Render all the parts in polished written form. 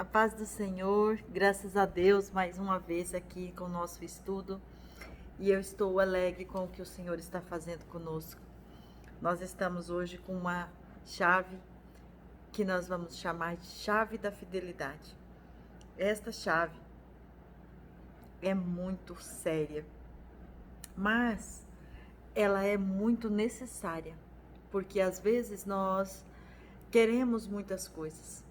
A paz do Senhor, graças a Deus, mais uma vez aqui com o nosso estudo. E eu estou alegre com o que o Senhor está fazendo conosco. Nós estamos hoje com uma chave que nós vamos chamar de chave da fidelidade. Esta chave é muito séria, mas ela é muito necessária, porque às vezes nós queremos muitas coisas,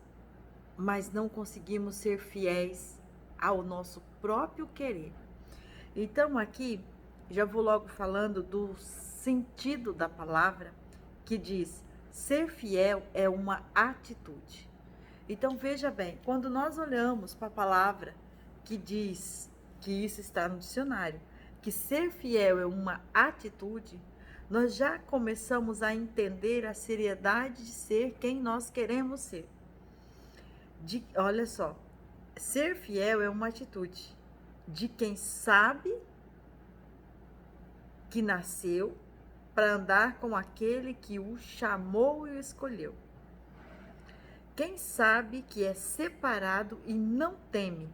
mas não conseguimos ser fiéis ao nosso próprio querer. Então aqui já vou logo falando do sentido da palavra, que diz: ser fiel é uma atitude. Então veja bem, quando nós olhamos para a palavra que diz, que isso está no dicionário, que ser fiel é uma atitude, nós já começamos a entender a seriedade de ser quem nós queremos ser. Olha só, ser fiel é uma atitude de quem sabe que nasceu para andar com aquele que o chamou e o escolheu. Quem sabe que é separado e não teme,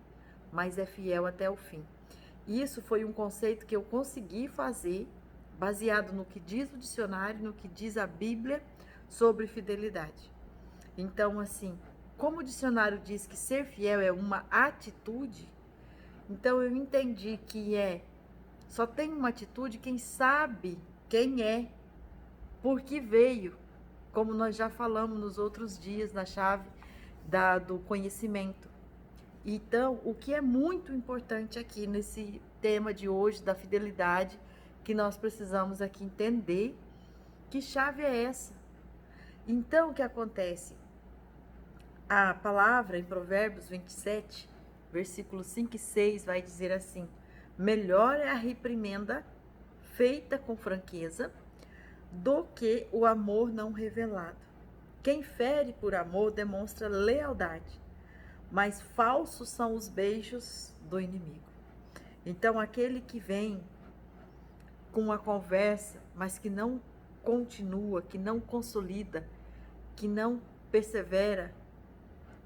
mas é fiel até o fim. Isso foi um conceito que eu consegui fazer, baseado no que diz o dicionário, no que diz a Bíblia sobre fidelidade. Então, assim, como o dicionário diz que ser fiel é uma atitude, então eu entendi que só tem uma atitude quem sabe quem é, por que veio, como nós já falamos nos outros dias na chave do conhecimento. Então, o que é muito importante aqui nesse tema de hoje da fidelidade, que nós precisamos aqui entender, que chave é essa? Então, o que acontece? A palavra em Provérbios 27, versículos 5 e 6 vai dizer assim: melhor é a reprimenda feita com franqueza do que o amor não revelado. Quem fere por amor demonstra lealdade, mas falsos são os beijos do inimigo. Então, aquele que vem com uma conversa, mas que não continua, que não consolida, que não persevera,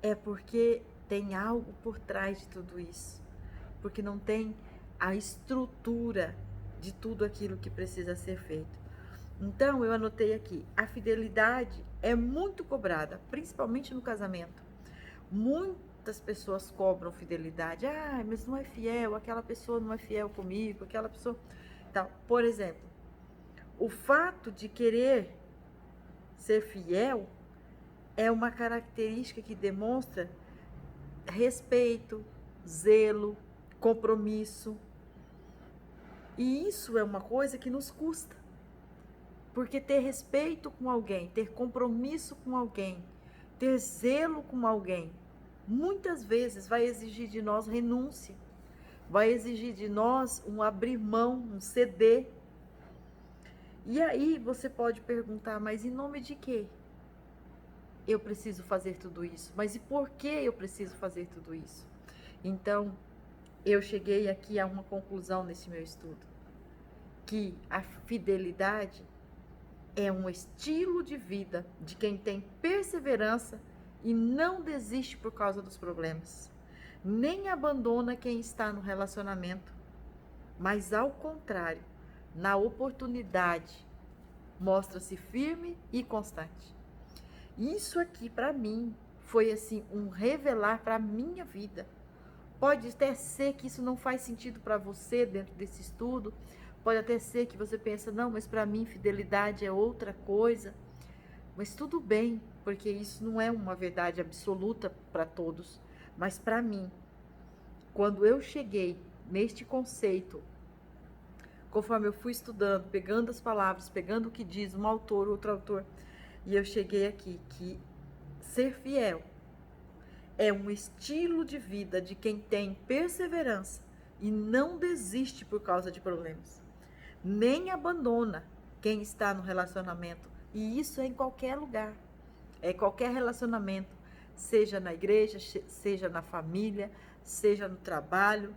é porque tem algo por trás de tudo isso, porque não tem a estrutura de tudo aquilo que precisa ser feito. Então, eu anotei aqui, a fidelidade é muito cobrada, principalmente no casamento. Muitas pessoas cobram fidelidade. Ah, mas não é fiel, aquela pessoa não é fiel comigo, aquela pessoa... Então, por exemplo, o fato de querer ser fiel é uma característica que demonstra respeito, zelo, compromisso. E isso é uma coisa que nos custa. Porque ter respeito com alguém, ter compromisso com alguém, ter zelo com alguém, muitas vezes vai exigir de nós renúncia, vai exigir de nós um abrir mão, um ceder. E aí você pode perguntar, mas em nome de quê eu preciso fazer tudo isso? Mas e por que eu preciso fazer tudo isso? Então, eu cheguei aqui a uma conclusão nesse meu estudo, que a fidelidade é um estilo de vida de quem tem perseverança e não desiste por causa dos problemas, nem abandona quem está no relacionamento, mas ao contrário, na oportunidade, mostra-se firme e constante. Isso aqui para mim foi assim um revelar para a minha vida. Pode até ser que isso não faz sentido para você dentro desse estudo, pode até ser que você pense, não, mas para mim fidelidade é outra coisa. Mas tudo bem, porque isso não é uma verdade absoluta para todos. Mas para mim, quando eu cheguei neste conceito, conforme eu fui estudando, pegando as palavras, pegando o que diz um autor, outro autor, e eu cheguei aqui que ser fiel é um estilo de vida de quem tem perseverança e não desiste por causa de problemas, nem abandona quem está no relacionamento. E isso é em qualquer lugar, é qualquer relacionamento, seja na igreja, seja na família, seja no trabalho.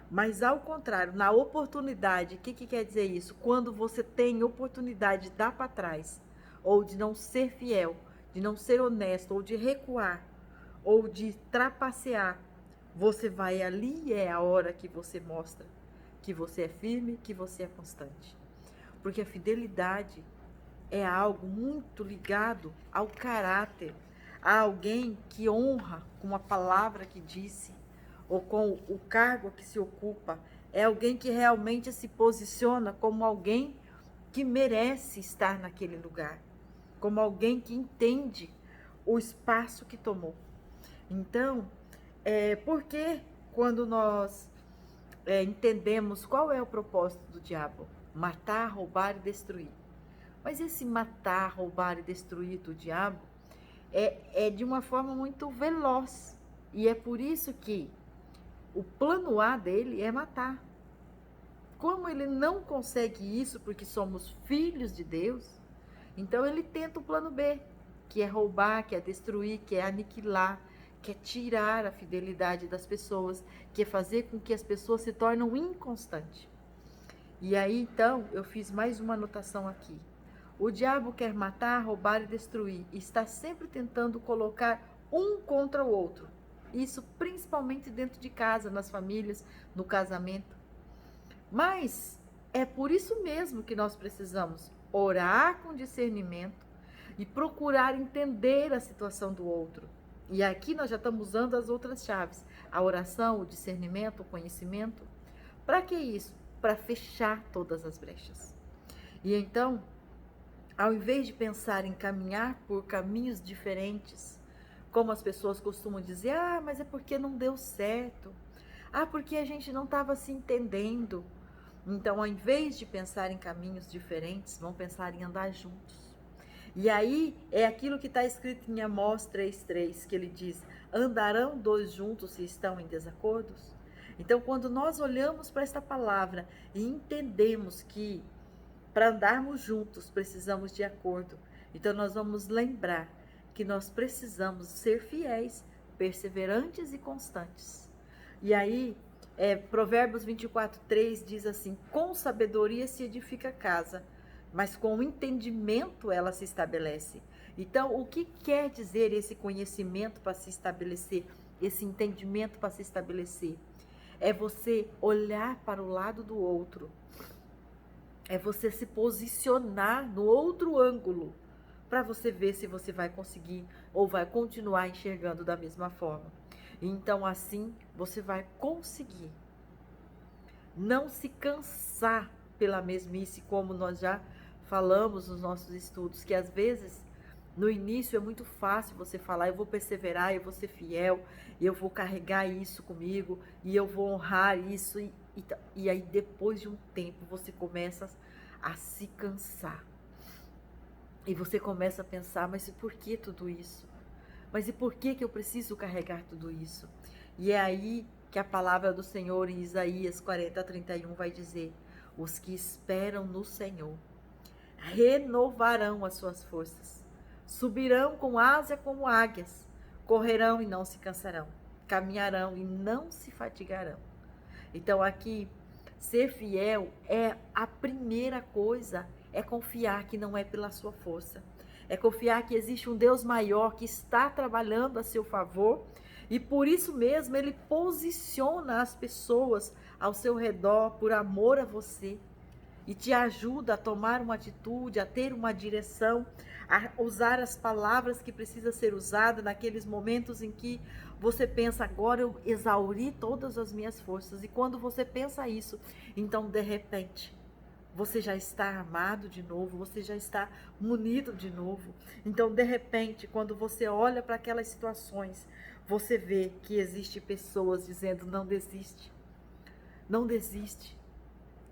Mas ao contrário, na oportunidade, o que quer dizer isso? Quando você tem oportunidade de dar para trás, ou de não ser fiel, de não ser honesto, ou de recuar, ou de trapacear, você vai ali e é a hora que você mostra que você é firme, que você é constante. Porque a fidelidade é algo muito ligado ao caráter, a alguém que honra com a palavra que disse, ou com o cargo que se ocupa. É alguém que realmente se posiciona como alguém que merece estar naquele lugar, como alguém que entende o espaço que tomou. Então, porque quando nós entendemos qual é o propósito do diabo? Matar, roubar e destruir. Mas esse matar, roubar e destruir do diabo é de uma forma muito veloz. E é por isso que o plano A dele é matar. Como ele não consegue isso porque somos filhos de Deus, então ele tenta o plano B, que é roubar, que é destruir, que é aniquilar, que é tirar a fidelidade das pessoas, que é fazer com que as pessoas se tornem inconstantes. E aí então eu fiz mais uma anotação aqui. O diabo quer matar, roubar e destruir, e está sempre tentando colocar um contra o outro. Isso principalmente dentro de casa, nas famílias, no casamento. Mas é por isso mesmo que nós precisamos orar com discernimento e procurar entender a situação do outro. E aqui nós já estamos usando as outras chaves: a oração, o discernimento, o conhecimento. Para que isso? Para fechar todas as brechas. E então, ao invés de pensar em caminhar por caminhos diferentes, como as pessoas costumam dizer, ah, mas é porque não deu certo. Ah, porque a gente não estava se entendendo. Então, ao invés de pensar em caminhos diferentes, vão pensar em andar juntos. E aí é aquilo que está escrito em Amós 3,3, que ele diz: andarão dois juntos se estão em desacordos? Então, quando nós olhamos para esta palavra e entendemos que para andarmos juntos precisamos de acordo, então nós vamos lembrar que nós precisamos ser fiéis, perseverantes e constantes. E aí, Provérbios 24:3 diz assim: com sabedoria se edifica a casa, mas com entendimento ela se estabelece. Então, o que quer dizer esse conhecimento para se estabelecer, esse entendimento para se estabelecer? É você olhar para o lado do outro, é você se posicionar no outro ângulo, para você ver se você vai conseguir ou vai continuar enxergando da mesma forma. Então, assim, você vai conseguir não se cansar pela mesmice, como nós já falamos nos nossos estudos, que às vezes no início é muito fácil você falar, eu vou perseverar, eu vou ser fiel, eu vou carregar isso comigo, e eu vou honrar isso, e aí depois de um tempo você começa a se cansar. E você começa a pensar, mas por que tudo isso? Mas e por que eu preciso carregar tudo isso? E é aí que a palavra do Senhor em Isaías 40:31 vai dizer: os que esperam no Senhor renovarão as suas forças, subirão com asa como águias, correrão e não se cansarão, caminharão e não se fatigarão. Então aqui, ser fiel é a primeira coisa, é confiar que não é pela sua força, é confiar que existe um Deus maior que está trabalhando a seu favor, e por isso mesmo ele posiciona as pessoas ao seu redor por amor a você e te ajuda a tomar uma atitude, a ter uma direção, a usar as palavras que precisa ser usada naqueles momentos em que você pensa, agora eu exauri todas as minhas forças. E quando você pensa isso, então de repente você já está armado de novo, você já está munido de novo. Então, de repente, quando você olha para aquelas situações, você vê que existe pessoas dizendo, não desiste, não desiste.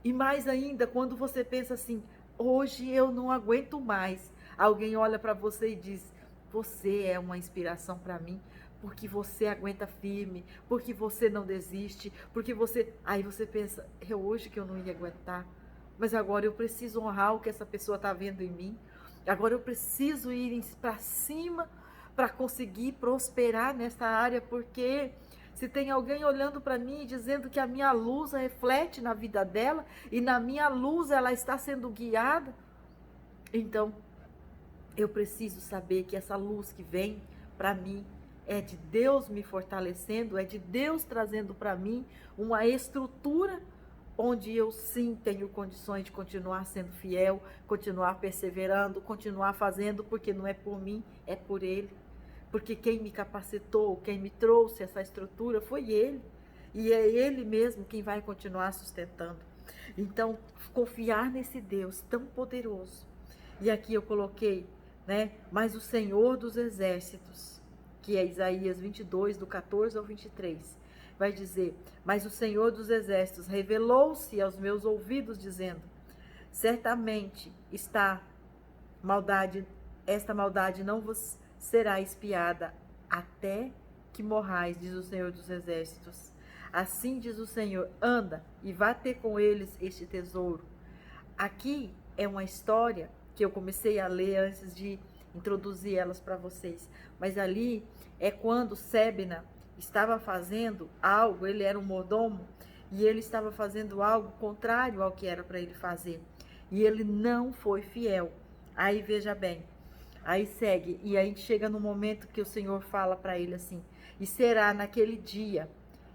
E mais ainda, quando você pensa assim, hoje eu não aguento mais, alguém olha para você e diz, você é uma inspiração para mim, porque você aguenta firme, porque você não desiste, porque você... Aí você pensa, é hoje que eu não ia aguentar, mas agora eu preciso honrar o que essa pessoa está vendo em mim, agora eu preciso ir para cima para conseguir prosperar nessa área, porque se tem alguém olhando para mim e dizendo que a minha luz reflete na vida dela e na minha luz ela está sendo guiada, então eu preciso saber que essa luz que vem para mim é de Deus me fortalecendo, é de Deus trazendo para mim uma estrutura onde eu sim tenho condições de continuar sendo fiel, continuar perseverando, continuar fazendo, porque não é por mim, é por Ele. Porque quem me capacitou, quem me trouxe essa estrutura foi Ele. E é Ele mesmo quem vai continuar sustentando. Então, confiar nesse Deus tão poderoso. E aqui eu coloquei, né? Mas o Senhor dos Exércitos, que é Isaías 22, do 14 ao 23, vai dizer: mas o Senhor dos Exércitos revelou-se aos meus ouvidos, dizendo: certamente esta maldade não vos será espiada até que morrais, diz o Senhor dos Exércitos. Assim diz o Senhor: anda e vá ter com eles este tesouro. Aqui é uma história que eu comecei a ler antes de introduzir elas para vocês. Mas ali é quando Sebna estava fazendo algo, ele era um mordomo, e ele estava fazendo algo contrário ao que era para ele fazer. E ele não foi fiel. Aí veja bem, aí segue, e aí chega no momento que o Senhor fala para ele assim: e será naquele dia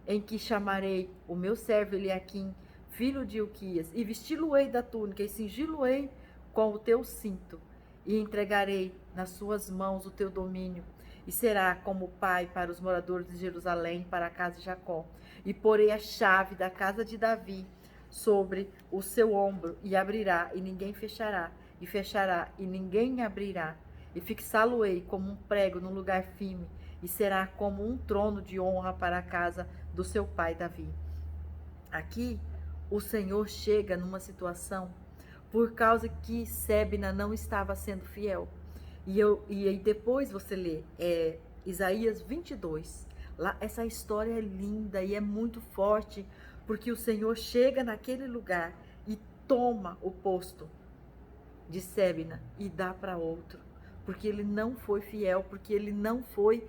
em que chamarei o meu servo Eliaquim, filho de Ilquias, e vesti-lo-ei da túnica, e cingi-lo-ei com o teu cinto, e entregarei nas suas mãos o teu domínio, e será como pai para os moradores de Jerusalém, para a casa de Jacó. E porei a chave da casa de Davi sobre o seu ombro, e abrirá, e ninguém fechará, e fechará, e ninguém abrirá. E fixá-lo-ei como um prego num lugar firme, e será como um trono de honra para a casa do seu pai Davi. Aqui, o Senhor chega numa situação por causa que Sebna não estava sendo fiel. E aí depois você lê Isaías 22. Lá, essa história é linda e é muito forte, porque o Senhor chega naquele lugar e toma o posto de Sebna e dá para outro, porque ele não foi fiel, porque ele não foi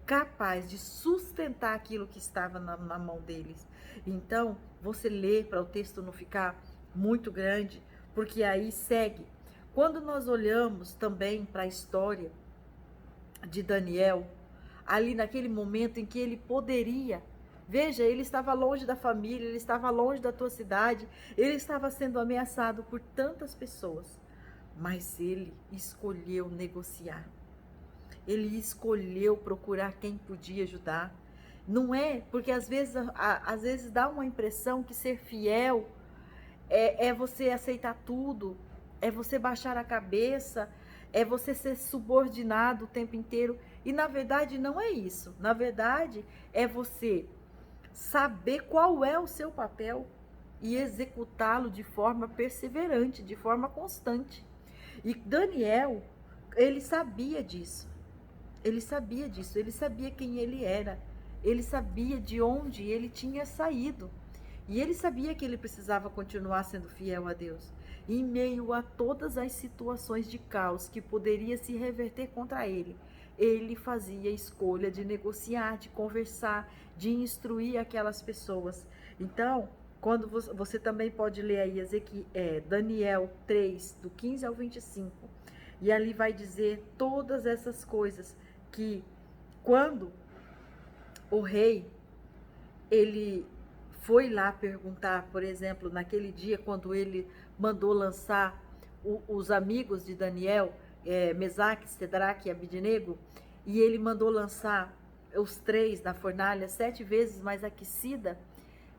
capaz de sustentar aquilo que estava na mão deles. Então, você lê para o texto não ficar muito grande, porque aí segue. Quando nós olhamos também para a história de Daniel, ali naquele momento em que ele poderia, veja, ele estava longe da família, ele estava longe da tua cidade, ele estava sendo ameaçado por tantas pessoas, mas ele escolheu negociar. Ele escolheu procurar quem podia ajudar. Não é, porque às vezes dá uma impressão que ser fiel é você aceitar tudo, é você baixar a cabeça, é você ser subordinado o tempo inteiro. E na verdade não é isso. Na verdade é você saber qual é o seu papel e executá-lo de forma perseverante, de forma constante. E Daniel, ele sabia disso. Ele sabia disso, ele sabia quem ele era, ele sabia de onde ele tinha saído. E ele sabia que ele precisava continuar sendo fiel a Deus. E em meio a todas as situações de caos que poderia se reverter contra ele, ele fazia a escolha de negociar, de conversar, de instruir aquelas pessoas. Então, quando você também pode ler aí Daniel 3, do 15 ao 25, e ali vai dizer todas essas coisas, que quando o rei, ele foi lá perguntar, por exemplo, naquele dia, quando ele mandou lançar os amigos de Daniel, Mesaque, Sedraque e Abidnego, e ele mandou lançar os três na fornalha 7 vezes mais aquecida,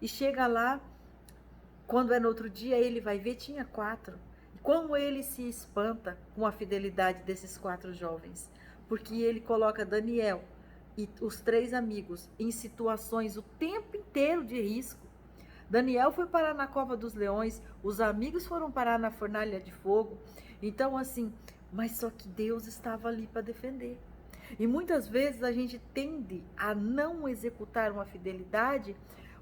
e chega lá, quando é no outro dia, ele vai ver, tinha 4. E como ele se espanta com a fidelidade desses 4 jovens, porque ele coloca Daniel e os 3 amigos em situações o tempo inteiro de risco. Daniel foi parar na cova dos leões, os amigos foram parar na fornalha de fogo. Então, assim, mas só que Deus estava ali para defender. E muitas vezes a gente tende a não executar uma fidelidade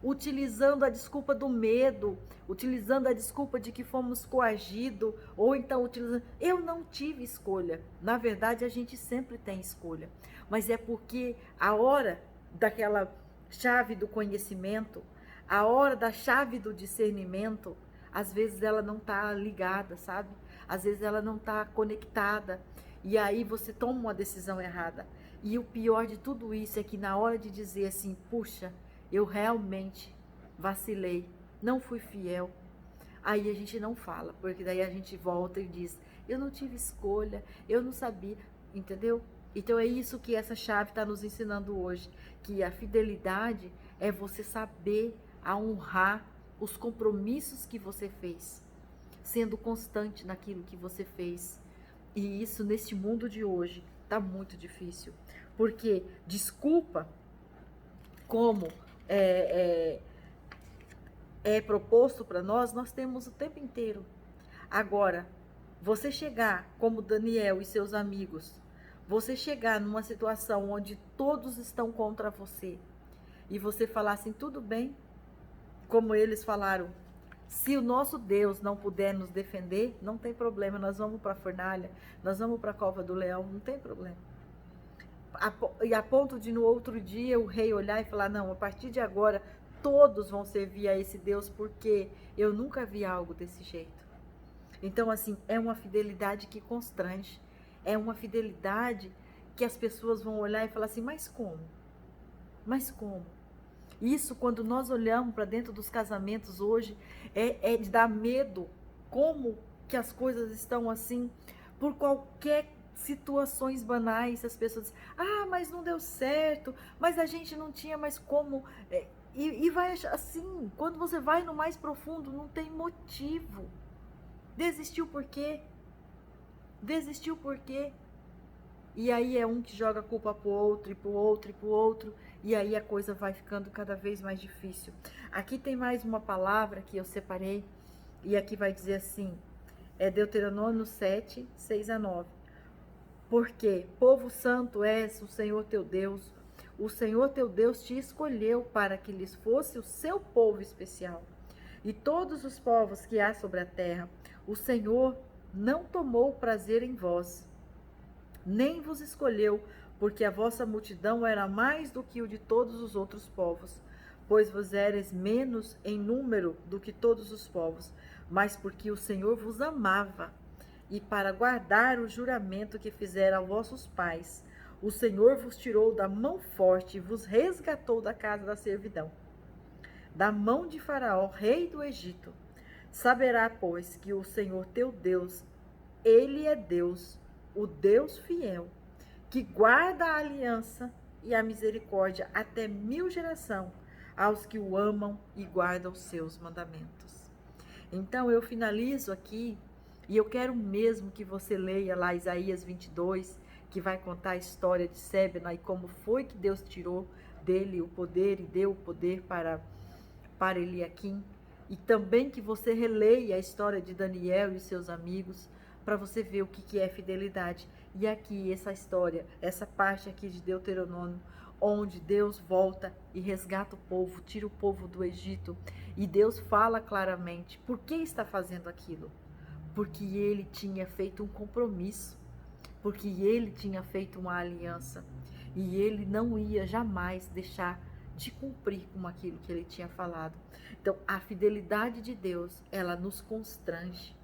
utilizando a desculpa do medo, utilizando a desculpa de que fomos coagidos, ou então utilizando... Eu não tive escolha. Na verdade, a gente sempre tem escolha. Mas é porque a hora daquela chave do conhecimento, a hora da chave do discernimento, às vezes ela não está ligada, sabe? Às vezes ela não está conectada. E aí você toma uma decisão errada. E o pior de tudo isso é que na hora de dizer assim, puxa, eu realmente vacilei, não fui fiel, aí a gente não fala, porque daí a gente volta e diz, eu não tive escolha, eu não sabia, entendeu? Então é isso que essa chave está nos ensinando hoje, que a fidelidade é você saber a honrar os compromissos que você fez, sendo constante naquilo que você fez. E isso neste mundo de hoje está muito difícil, porque desculpa, como é, é proposto para nós, nós temos o tempo inteiro. Agora, você chegar como Daniel e seus amigos, você chegar numa situação onde todos estão contra você e você falar assim, tudo bem, como eles falaram, se o nosso Deus não puder nos defender, não tem problema, nós vamos para a fornalha, nós vamos para a cova do leão, não tem problema. E a ponto de no outro dia o rei olhar e falar, não, a partir de agora todos vão servir a esse Deus, porque eu nunca vi algo desse jeito. Então, assim, é uma fidelidade que constrange, é uma fidelidade que as pessoas vão olhar e falar assim, mas como? Mas como? Isso, quando nós olhamos para dentro dos casamentos hoje, é de dar medo, como que as coisas estão assim, por qualquer situações banais, as pessoas dizem, ah, mas não deu certo, mas a gente não tinha mais como, e vai assim, quando você vai no mais profundo, não tem motivo. Desistiu por quê? Desistiu por quê? E aí é um que joga a culpa pro outro, e pro outro, e pro outro, e aí a coisa vai ficando cada vez mais difícil. Aqui tem mais uma palavra que eu separei, e aqui vai dizer assim, é Deuteronômio 7, 6 a 9. Porque, povo santo és o Senhor teu Deus, o Senhor teu Deus te escolheu para que lhes fosse o seu povo especial. E todos os povos que há sobre a terra, o Senhor não tomou prazer em vós, nem vos escolheu, porque a vossa multidão era mais do que o de todos os outros povos, pois vos eres menos em número do que todos os povos, mas porque o Senhor vos amava, e para guardar o juramento que fizera aos vossos pais, o Senhor vos tirou da mão forte e vos resgatou da casa da servidão, da mão de Faraó, rei do Egito. Saberá, pois, que o Senhor teu Deus, ele é Deus, o Deus fiel, que guarda a aliança e a misericórdia até 1000 gerações aos que o amam e guardam os seus mandamentos. Então eu finalizo aqui, e eu quero mesmo que você leia lá Isaías 22, que vai contar a história de Sébena e como foi que Deus tirou dele o poder e deu o poder para Eliaquim. E também que você releia a história de Daniel e seus amigos, para você ver o que é fidelidade. E aqui, essa história, essa parte aqui de Deuteronômio, onde Deus volta e resgata o povo, tira o povo do Egito. E Deus fala claramente por que está fazendo aquilo. Porque ele tinha feito um compromisso, porque ele tinha feito uma aliança. E ele não ia jamais deixar de cumprir com aquilo que ele tinha falado. Então, a fidelidade de Deus, ela nos constrange.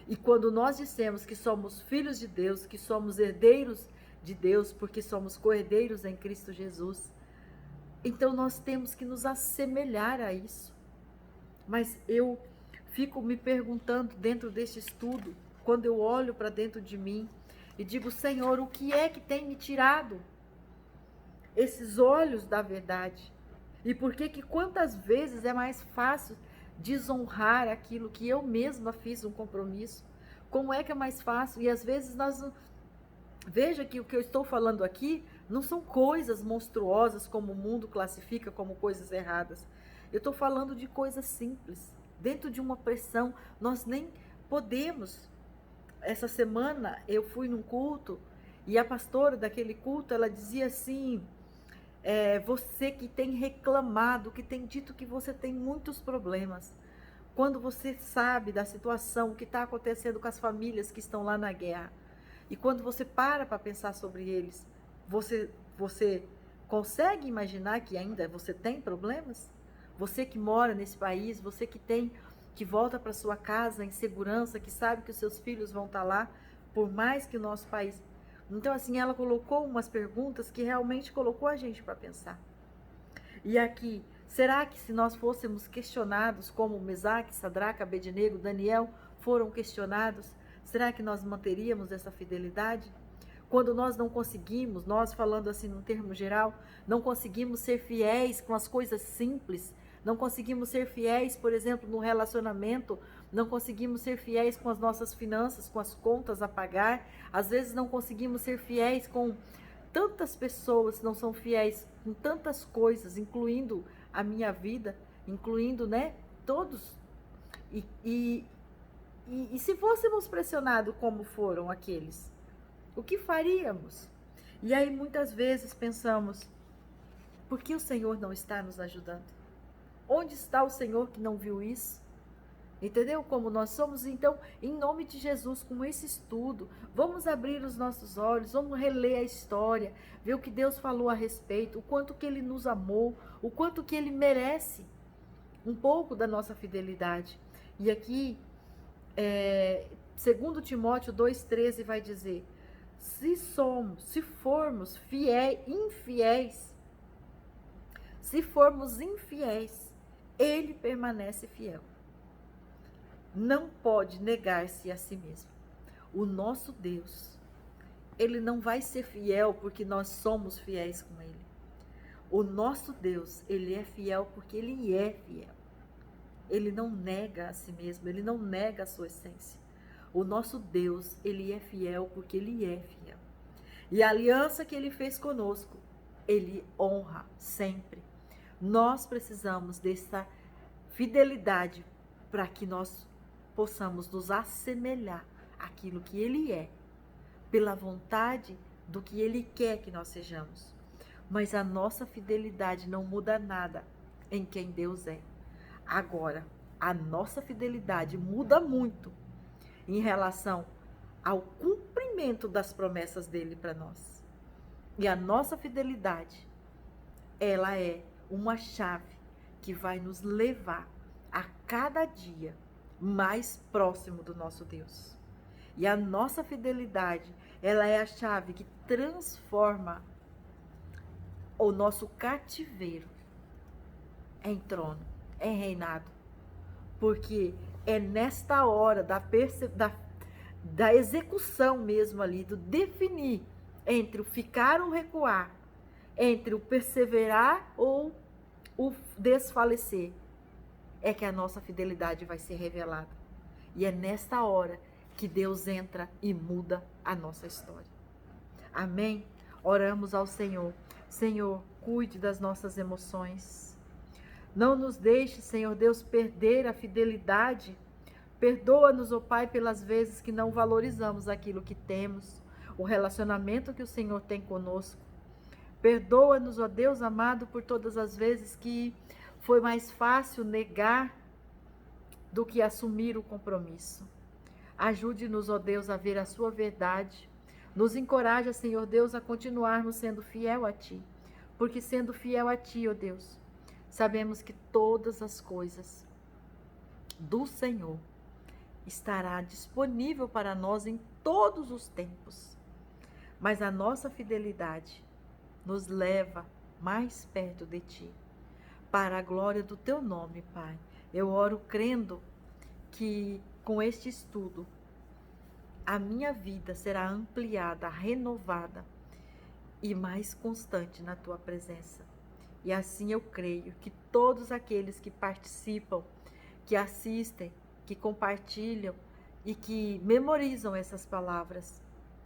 E quando nós dissemos que somos filhos de Deus, que somos herdeiros de Deus, porque somos co-herdeiros em Cristo Jesus, então nós temos que nos assemelhar a isso. Mas eu fico me perguntando dentro deste estudo, quando eu olho para dentro de mim e digo, Senhor, o que é que tem me tirado esses olhos da verdade? E por que quantas vezes é mais fácil desonrar aquilo que eu mesma fiz um compromisso? Como é que é mais fácil? E às vezes nós... Veja que o que eu estou falando aqui não são coisas monstruosas como o mundo classifica como coisas erradas. Eu estou falando de coisas simples. Dentro de uma pressão, nós nem podemos. Essa semana eu fui num culto e a pastora daquele culto, ela dizia assim, você que tem reclamado, que tem dito que você tem muitos problemas, quando você sabe da situação, o que está acontecendo com as famílias que estão lá na guerra, e quando você para pensar sobre eles, você consegue imaginar que ainda você tem problemas? Você que mora nesse país, você que volta para sua casa em segurança, que sabe que os seus filhos vão estar lá, por mais que o nosso país... Então, assim, ela colocou umas perguntas que realmente colocou a gente para pensar. E aqui, será que se nós fôssemos questionados, como Mesaque, Sadraca, Abednego, Daniel foram questionados, será que nós manteríamos essa fidelidade? Quando nós não conseguimos, nós falando assim num termo geral, não conseguimos ser fiéis com as coisas simples, não conseguimos ser fiéis, por exemplo, no relacionamento, não conseguimos ser fiéis com as nossas finanças, com as contas a pagar, às vezes não conseguimos ser fiéis com tantas pessoas, não são fiéis com tantas coisas, incluindo a minha vida, incluindo, né, todos. E se fôssemos pressionados como foram aqueles, o que faríamos? E aí muitas vezes pensamos, por que o Senhor não está nos ajudando? Onde está o Senhor que não viu isso? Entendeu como nós somos? Então, em nome de Jesus, com esse estudo, vamos abrir os nossos olhos, vamos reler a história, ver o que Deus falou a respeito, o quanto que Ele nos amou, o quanto que Ele merece um pouco da nossa fidelidade. E aqui, 2 Timóteo 2,13 vai dizer, se formos infiéis, Ele permanece fiel. Não pode negar-se a si mesmo. O nosso Deus, Ele não vai ser fiel porque nós somos fiéis com Ele. O nosso Deus, Ele é fiel porque Ele é fiel. Ele não nega a si mesmo, Ele não nega a sua essência. O nosso Deus, Ele é fiel porque Ele é fiel. E a aliança que Ele fez conosco, Ele honra sempre. Nós precisamos dessa fidelidade para que nós possamos nos assemelhar àquilo que Ele é, pela vontade do que Ele quer que nós sejamos. Mas a nossa fidelidade não muda nada em quem Deus é. Agora, a nossa fidelidade muda muito em relação ao cumprimento das promessas dele para nós. E a nossa fidelidade, ela é uma chave que vai nos levar a cada dia mais próximo do nosso Deus. E a nossa fidelidade, ela é a chave que transforma o nosso cativeiro em trono, em reinado. Porque é nesta hora da execução mesmo ali, do definir entre o ficar ou recuar, entre o perseverar ou o desfalecer, é que a nossa fidelidade vai ser revelada. E é nesta hora que Deus entra e muda a nossa história. Amém? Oramos ao Senhor. Senhor, cuide das nossas emoções. Não nos deixe, Senhor Deus, perder a fidelidade. Perdoa-nos, ó Pai, pelas vezes que não valorizamos aquilo que temos, o relacionamento que o Senhor tem conosco. Perdoa-nos, ó Deus amado, por todas as vezes que foi mais fácil negar do que assumir o compromisso. Ajude-nos, ó Deus, a ver a sua verdade. Nos encoraja, Senhor Deus, a continuarmos sendo fiel a Ti. Porque sendo fiel a Ti, ó Deus, sabemos que todas as coisas do Senhor estará disponível para nós em todos os tempos. Mas a nossa fidelidade nos leva mais perto de Ti. Para a glória do Teu nome, Pai. Eu oro crendo que com este estudo a minha vida será ampliada, renovada e mais constante na Tua presença. E assim eu creio que todos aqueles que participam, que assistem, que compartilham e que memorizam essas palavras,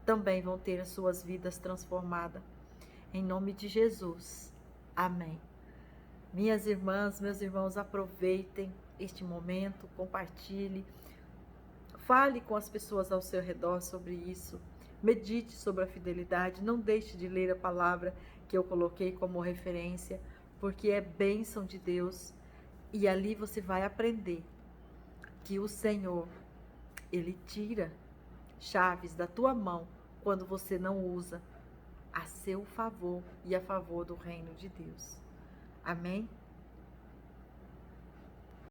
também vão ter as suas vidas transformadas. Em nome de Jesus. Amém. Minhas irmãs, meus irmãos, aproveitem este momento, compartilhe, fale com as pessoas ao seu redor sobre isso, medite sobre a fidelidade, não deixe de ler a palavra que eu coloquei como referência, porque é bênção de Deus e ali você vai aprender que o Senhor, Ele tira chaves da tua mão quando você não usa a seu favor e a favor do reino de Deus. Amém?